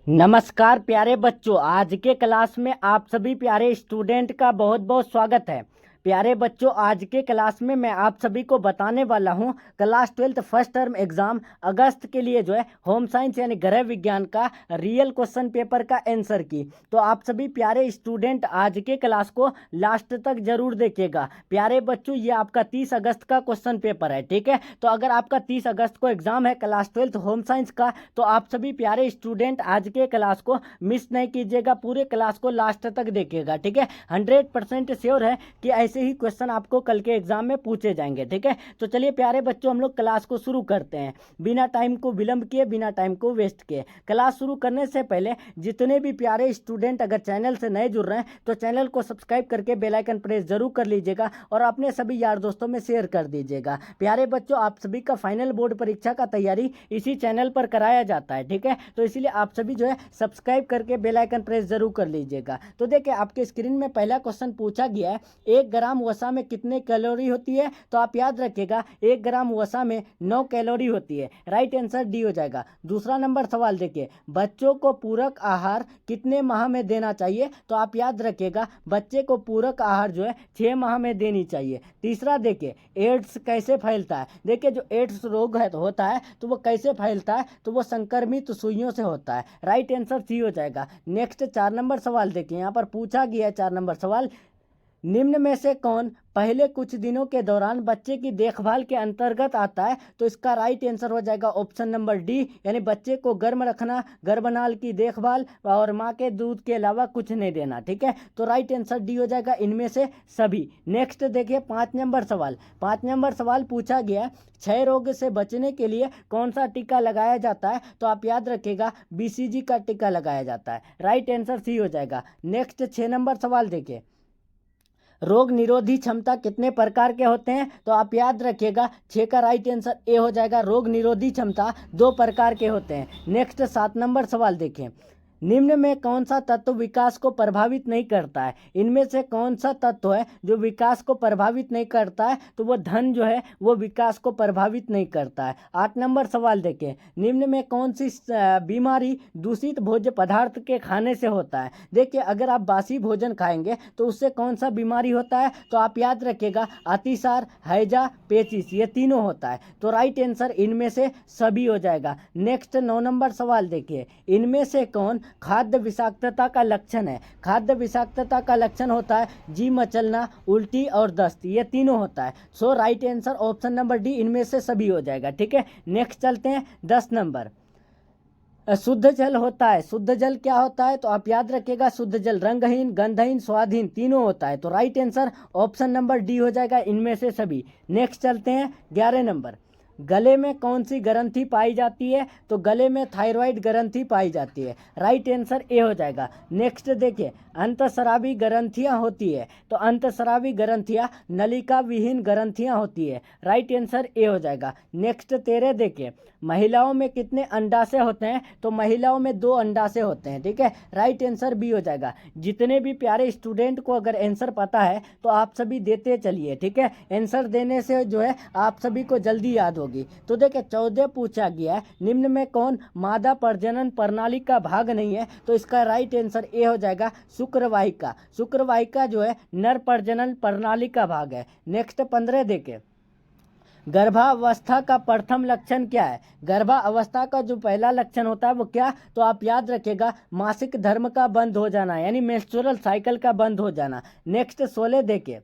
नमस्कार प्यारे बच्चों, आज के क्लास में आप सभी प्यारे स्टूडेंट का बहुत बहुत स्वागत है। प्यारे बच्चों, आज के क्लास में मैं आप सभी को बताने वाला हूं क्लास 12 फर्स्ट टर्म एग्जाम अगस्त के लिए जो है होम साइंस यानी गृह विज्ञान का रियल क्वेश्चन पेपर का आंसर की। तो आप सभी प्यारे स्टूडेंट आज के क्लास को लास्ट तक जरूर देखिएगा। प्यारे बच्चों, ये आपका 30 अगस्त का क्वेश्चन पेपर है, ठीक है। तो अगर आपका 30 अगस्त को एग्जाम है क्लास 12 होम साइंस का, तो आप सभी प्यारे स्टूडेंट आज के क्लास को मिस नहीं कीजिएगा, पूरे क्लास को लास्ट तक देखिएगा, ठीक है। 100% श्योर है कि ऐसे ही क्वेश्चन आपको कल के एग्जाम में पूछे जाएंगे, ठीक है। तो चलिए प्यारे बच्चों, हम लोग क्लास को शुरू करते हैं बिना टाइम को विलंब किए, बिना टाइम को वेस्ट किए। क्लास शुरू करने से पहले जितने भी प्यारे स्टूडेंट अगर चैनल से नए जुड़ रहे हैं तो चैनल को सब्सक्राइब करके बेल आइकन प्रेस जरूर कर लीजिएगा और अपने सभी यार दोस्तों में शेयर कर दीजिएगा। प्यारे बच्चों, आप सभी का फाइनल बोर्ड परीक्षा का तैयारी इसी चैनल पर कराया जाता है, ठीक है। तो इसीलिए आप सभी जो है सब्सक्राइब करके बेल आइकन प्रेस जरूर कर लीजिएगा। तो देखिए, आपके स्क्रीन में पहला क्वेश्चन पूछा गया है, 1 ग्राम वसा में कितने कैलोरी होती है। तो आप याद रखिएगा 1 ग्राम वसा में 9 कैलोरी होती है। राइट आंसर डी हो जाएगा। दूसरा नंबर सवाल देखिए, बच्चों को पूरक आहार कितने माह में देना चाहिए। तो आप याद रखिएगा बच्चे को पूरक आहार जो है 6 माह में देनी चाहिए। तीसरा देखिए, एड्स कैसे फैलता है। देखिए, जो एड्स रोग है तो होता है तो वो कैसे फैलता है, तो वो संक्रमित सुइयों से होता है। राइट आंसर सी हो जाएगा। नेक्स्ट 4 नंबर सवाल देखिए, यहाँ पर पूछा गया है 4 नंबर सवाल, निम्न में से कौन पहले कुछ दिनों के दौरान बच्चे की देखभाल के अंतर्गत आता है। तो इसका राइट आंसर हो जाएगा ऑप्शन नंबर डी, यानी बच्चे को गर्म रखना, गर्भनाल की देखभाल और माँ के दूध के अलावा कुछ नहीं देना, ठीक है। तो राइट आंसर डी हो जाएगा इनमें से सभी। नेक्स्ट देखिए 5 नंबर सवाल। 5 नंबर सवाल पूछा गया, क्षय रोग से बचने के लिए कौन सा टीका लगाया जाता है। तो आप याद रखिएगा बीसीजी का टीका लगाया जाता है। राइट आंसर सी हो जाएगा। नेक्स्ट 6 नंबर सवाल देखिए, रोग निरोधी क्षमता कितने प्रकार के होते हैं। तो आप याद रखिएगा 6 का राइट आंसर ए हो जाएगा। रोग निरोधी क्षमता 2 प्रकार के होते हैं। नेक्स्ट 7 नंबर सवाल देखिए, निम्न में कौन सा तत्व विकास को प्रभावित नहीं करता है। इनमें से कौन सा तत्व है जो विकास को प्रभावित नहीं करता है। तो वो धन जो है वो विकास को प्रभावित नहीं करता है। 8 नंबर सवाल देखें, निम्न में कौन सी बीमारी दूषित भोज्य पदार्थ के खाने से होता है। देखिए, अगर आप बासी भोजन खाएंगे तो उससे कौन सा बीमारी होता है। तो आप याद रखिएगा अतिसार, हैजा, पेचिस, ये तीनों होता है। तो राइट आंसर इनमें से सभी हो जाएगा। नेक्स्ट 9 नंबर सवाल देखिए, इनमें से कौन खाद्य विषाक्तता का लक्षण है। खाद्य विषाक्तता का लक्षण होता है जी मचलना, उल्टी और दस्त, ये तीनों होता है। So right answer option number D इनमें से सभी हो जाएगा, ठीक है। नेक्स्ट चलते हैं 10 नंबर, शुद्ध जल होता है। शुद्ध जल क्या होता है। तो आप याद रखिएगा शुद्ध जल रंगहीन, गंधहीन, स्वादहीन तीनों होता है। तो right answer option number D हो जाएगा इनमें से सभी। नेक्स्ट चलते हैं 11 नंबर, गले में कौन सी ग्रंथि पाई जाती है। तो गले में थायराइड ग्रंथि पाई जाती है। राइट आंसर ए हो जाएगा। नेक्स्ट देखिए, अंतःस्रावी ग्रंथियां होती है। तो अंतःस्रावी ग्रंथियां नलिका विहीन ग्रंथियां होती है। राइट आंसर ए हो जाएगा। नेक्स्ट 13 देखिए, महिलाओं में कितने अंडाशय होते हैं। तो महिलाओं में 2 अंडाशय होते हैं, ठीक है। राइट आंसर बी हो जाएगा। जितने भी प्यारे स्टूडेंट को अगर आंसर पता है तो आप सभी देते चलिए, ठीक है। आंसर देने से जो है आप सभी को जल्दी याद होगी। तो देखिए 14 पूछा गया है, निम्न में कौन मादा प्रजनन प्रणाली का भाग नहीं है। तो इसका राइट आंसर ए हो जाएगा शुक्रवाहिका। शुक्रवाहिका जो है नर प्रजनन प्रणाली का भाग है। नेक्स्ट 15 देखें, गर्भावस्था का प्रथम लक्षण क्या है। गर्भावस्था का जो पहला लक्षण होता है वो क्या। तो आप याद रखिएगा मासिक धर्म का बंद हो जाना, यानी मेंस्ट्रुअल साइकिल का बंद हो जाना। नेक्स्ट 16 देखिए,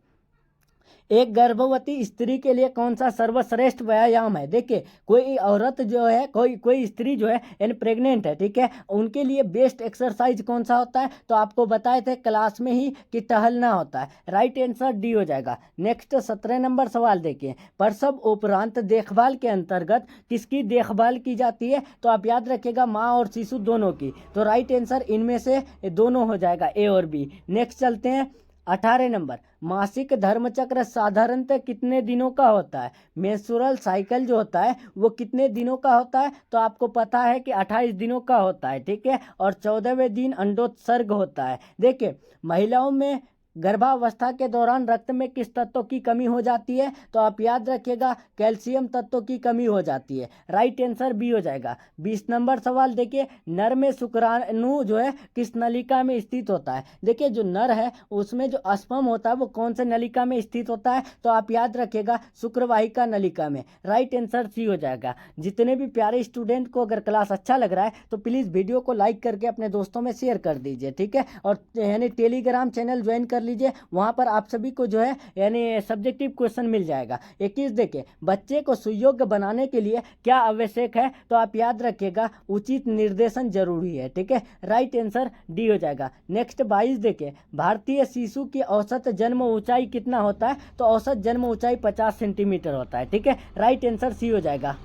एक गर्भवती स्त्री के लिए कौन सा सर्वश्रेष्ठ व्यायाम है। देखिए, कोई औरत जो है, कोई स्त्री जो है यानी प्रेग्नेंट है, ठीक है, उनके लिए बेस्ट एक्सरसाइज कौन सा होता है। तो आपको बताए थे क्लास में ही कि टहलना होता है। राइट आंसर डी हो जाएगा। नेक्स्ट 17 नंबर सवाल देखिए, प्रसव उपरांत देखभाल के अंतर्गत किसकी देखभाल की जाती है। तो आप याद रखिएगा माँ और शिशु दोनों की। तो राइट आंसर इनमें से दोनों हो जाएगा, ए और बी। नेक्स्ट चलते हैं 18 नंबर, मासिक धर्मचक्र साधारणतः कितने दिनों का होता है। मेंस्ट्रुअल साइकिल जो होता है वो कितने दिनों का होता है। तो आपको पता है कि 28 दिनों का होता है, ठीक है। और 14वें दिन अंडोत्सर्ग होता है। देखिए, महिलाओं में गर्भावस्था के दौरान रक्त में किस तत्व की कमी हो जाती है? तो आप याद रखिएगा कैल्शियम तत्व की कमी हो जाती है। राइट आंसर बी हो जाएगा। 20 नंबर सवाल देखिए, नर में शुक्राणु जो है किस नलिका में स्थित होता है? देखिए जो नर है उसमें जो स्पर्म होता है वो कौन से नलिका में स्थित होता है? तो आप याद रखिएगा शुक्रवाहिका नलिका में। राइट आंसर सी हो जाएगा। जितने भी प्यारे स्टूडेंट को अगर क्लास अच्छा लग रहा है तो प्लीज़ वीडियो को लाइक करके अपने दोस्तों में शेयर कर दीजिए, ठीक है। और यानी टेलीग्राम चैनल ज्वाइन कर लीजिए, वहाँ पर आप सभी को जो है यानी सब्जेक्टिव क्वेश्चन मिल जाएगा। 21 देखिए, बच्चे को सुयोग्य बनाने के लिए क्या आवश्यक है? तो आप याद रखिएगा उचित निर्देशन जरूरी है, ठीक है। राइट आंसर डी हो जाएगा। नेक्स्ट 22 देखिए, भारतीय शिशु की औसत जन्म ऊंचाई कितना होता है? तो औसत जन्म ऊंचाई 50 सेंटीमीटर होता है, ठीक है। राइट आंसर सी हो जाएगा।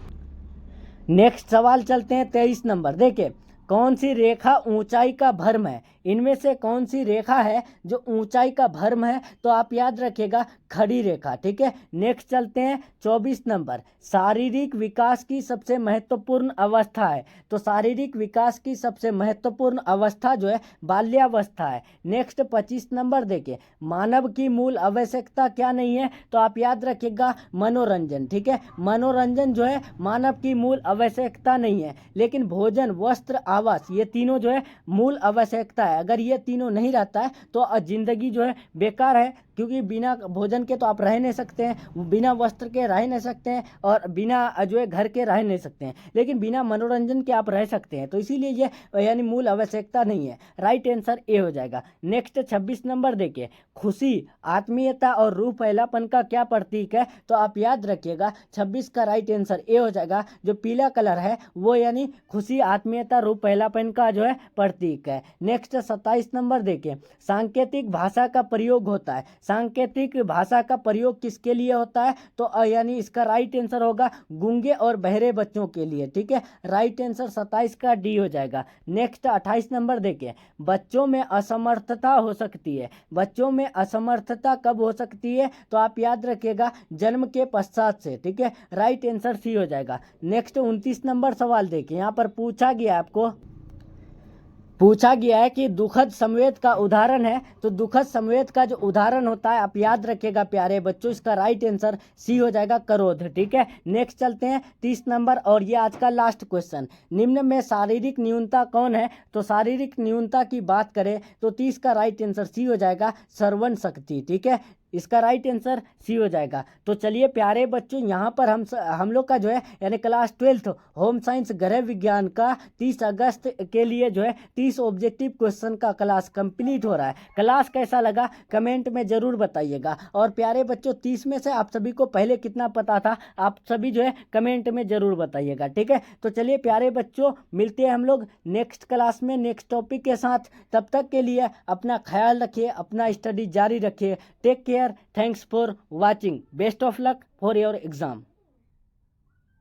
नेक्स्ट सवाल चलते हैं 23 नंबर। देखिए, कौन सी रेखा ऊंचाई का भ्रम है? इनमें से कौन सी रेखा है जो ऊंचाई का भ्रम है? तो आप याद रखिएगा खड़ी रेखा, ठीक है। नेक्स्ट चलते हैं 24 नंबर, शारीरिक विकास की सबसे महत्वपूर्ण अवस्था है। तो शारीरिक विकास की सबसे महत्वपूर्ण अवस्था जो है बाल्यावस्था है। नेक्स्ट 25 नंबर देखिए, मानव की मूल आवश्यकता क्या नहीं है? तो आप याद रखिएगा मनोरंजन, ठीक है। मनोरंजन जो है मानव की मूल आवश्यकता नहीं है, लेकिन भोजन, वस्त्र, आवास ये तीनों जो है मूल आवश्यकता है। अगर ये तीनों नहीं रहता है तो जिंदगी जो है बेकार है, क्योंकि बिना भोजन के तो आप रह नहीं सकते हैं, बिना वस्त्र के रह नहीं सकते हैं, और बिना जो है घर के रह नहीं सकते हैं, लेकिन बिना मनोरंजन के आप रह सकते हैं। तो इसीलिए ये यानी मूल आवश्यकता नहीं है। राइट आंसर ए हो जाएगा। नेक्स्ट 26 नंबर देखिए, खुशी, आत्मीयता और रूह पहलापन का क्या प्रतीक है? तो आप याद रखिएगा 26 का राइट आंसर ए हो जाएगा। जो पीला कलर है वो यानी खुशी, आत्मीयता, रूह पहलापन का जो है प्रतीक है। नेक्स्ट 27 नंबर देखिए, सांकेतिक भाषा का प्रयोग होता है। सांकेतिक भाषा का प्रयोग किसके लिए होता है? तो यानी इसका राइट आंसर होगा गूंगे और बहरे बच्चों के लिए, ठीक है। राइट आंसर 27 का डी हो जाएगा। नेक्स्ट 28 नंबर देखिए, बच्चों में असमर्थता हो सकती है। बच्चों में असमर्थता कब हो सकती है? तो आप याद रखिएगा जन्म के पश्चात से, ठीक है। राइट आंसर सी हो जाएगा। नेक्स्ट 29 नंबर सवाल देखिए, यहाँ पर पूछा गया है कि दुखद संवेद का उदाहरण है। तो दुखद संवेद का जो उदाहरण होता है आप याद रखिएगा प्यारे बच्चों, इसका राइट आंसर सी हो जाएगा क्रोध, ठीक है। नेक्स्ट चलते हैं 30 नंबर, और ये आज का लास्ट क्वेश्चन, निम्न में शारीरिक न्यूनता कौन है? तो शारीरिक न्यूनता की बात करें तो 30 का राइट आंसर सी हो जाएगा श्रवण शक्ति, ठीक है। इसका राइट आंसर सी हो जाएगा। तो चलिए प्यारे बच्चों, यहाँ पर हम लोग का जो है यानी क्लास 12 होम साइंस गृह विज्ञान का 30 अगस्त के लिए जो है 30 ऑब्जेक्टिव क्वेश्चन का क्लास कंप्लीट हो रहा है। क्लास कैसा लगा कमेंट में ज़रूर बताइएगा। और प्यारे बच्चों 30 में से आप सभी को पहले कितना पता था आप सभी जो है कमेंट में ज़रूर बताइएगा, ठीक है। तो चलिए प्यारे बच्चों, मिलते हैं हम लोग नेक्स्ट क्लास में नेक्स्ट टॉपिक के साथ। तब तक के लिए अपना ख्याल रखिए, अपना स्टडी जारी रखिए। Take care. Thanks for watching. Best of luck for your exam.